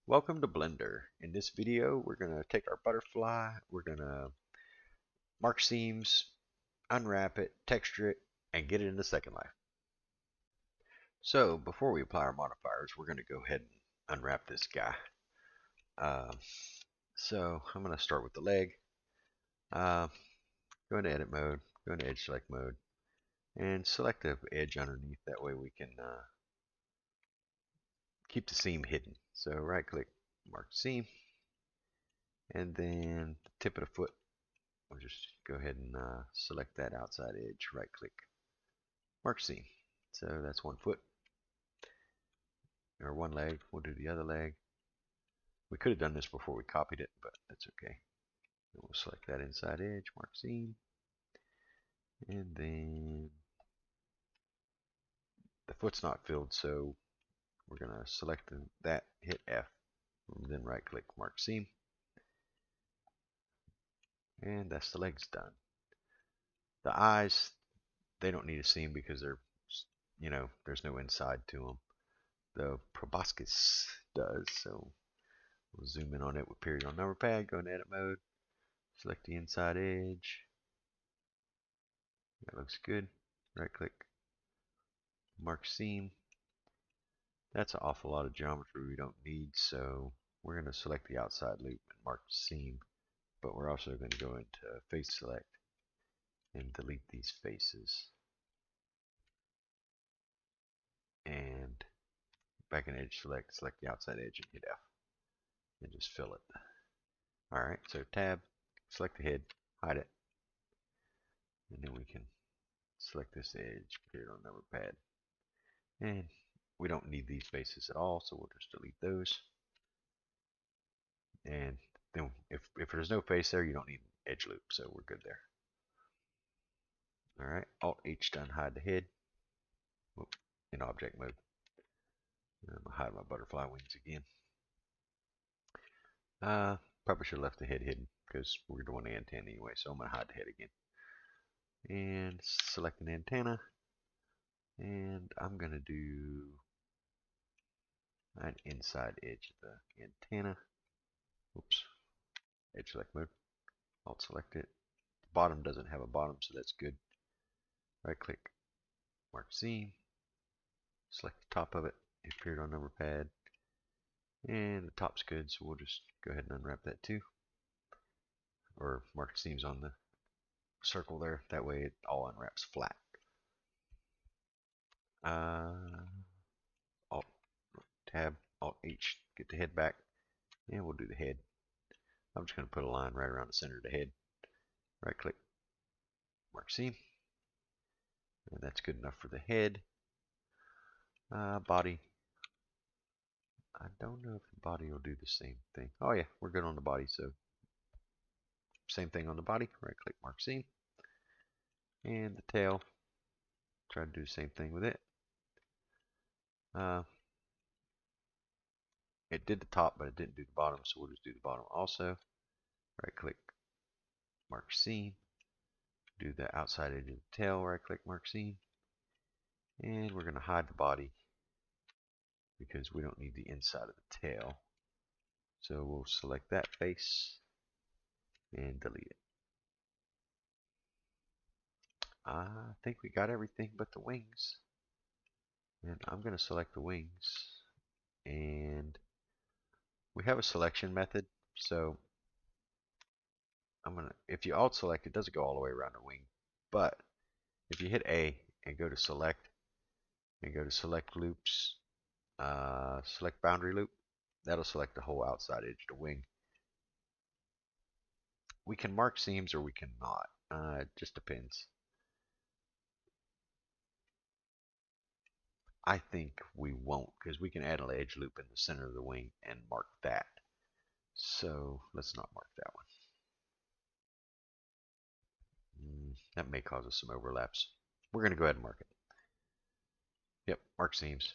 Welcome to Blender. In this video, we're going to take our butterfly, we're going to mark seams, unwrap it, texture it, and get it into Second Life. So before we apply our modifiers, we're going to go ahead and unwrap this guy. Uh, so I'm going to start with the leg. Go into edit mode, go into edge select mode, and select the edge underneath. That way we can keep the seam hidden. So right click, mark seam, and then the tip of the foot. We'll just go ahead and select that outside edge, right click, mark seam. So that's one foot, or one leg. We'll do the other leg. We could have done this before we copied it, but that's okay. And we'll select that inside edge, mark seam, and then the foot's not filled, so we're going to select that, hit F, and then right click, mark seam, and that's the legs done. The eyes, they don't need a seam because they're, there's no inside to them. The proboscis does, so we'll zoom in on it with period on number pad, go into edit mode, select the inside edge. That looks good. Right click, mark seam. That's an awful lot of geometry we don't need, so we're going to select the outside loop and mark seam, but we're also going to go into face select and delete these faces. And back in edge select, select the outside edge and hit F and just fill it. Alright, so tab, select the head, hide it, and then we can select this edge, period on number pad. And we don't need these faces at all, so we'll just delete those. And then if there's no face there, you don't need an edge loop, so we're good there. Alright, Alt H to unhide the head. Whoop, in object mode. I'm going to hide my butterfly wings again. Probably should have left the head hidden because we're doing the antenna anyway, so I'm going to hide the head again. And select an antenna. And I'm going to do an inside edge of the antenna. Oops. Edge select mode. Alt select it. The bottom doesn't have a bottom, so that's good. Right click, mark seam. Select the top of it. It appeared on number pad. And the top's good, so we'll just go ahead and unwrap that too. Or mark seams on the circle there. That way it all unwraps flat. Alt tab, Alt H, get the head back, and we'll do the head. I'm just going to put a line right around the center of the head. Right click, mark seam, and that's good enough for the head. Body, I don't know if the body will do the same thing. Oh yeah, we're good on the body, so same thing on the body. Right click, mark seam, and the tail. Try to do the same thing with it. It did the top, but it didn't do the bottom, so we'll just do the bottom also. Right click, mark seam, do the outside edge of the tail, right click, mark seam, and we're going to hide the body because we don't need the inside of the tail. So we'll select that face and delete it. I think we got everything but the wings. And I'm going to select the wings. And we have a selection method. So if you alt select, it doesn't go all the way around the wing. But if you hit A and go to select and go to select loops, select boundary loop, that'll select the whole outside edge of the wing. We can mark seams or we cannot. It just depends. I think we won't because we can add an edge loop in the center of the wing and mark that. So let's not mark that one. That may cause us some overlaps. We're going to go ahead and mark it. Yep, mark seams.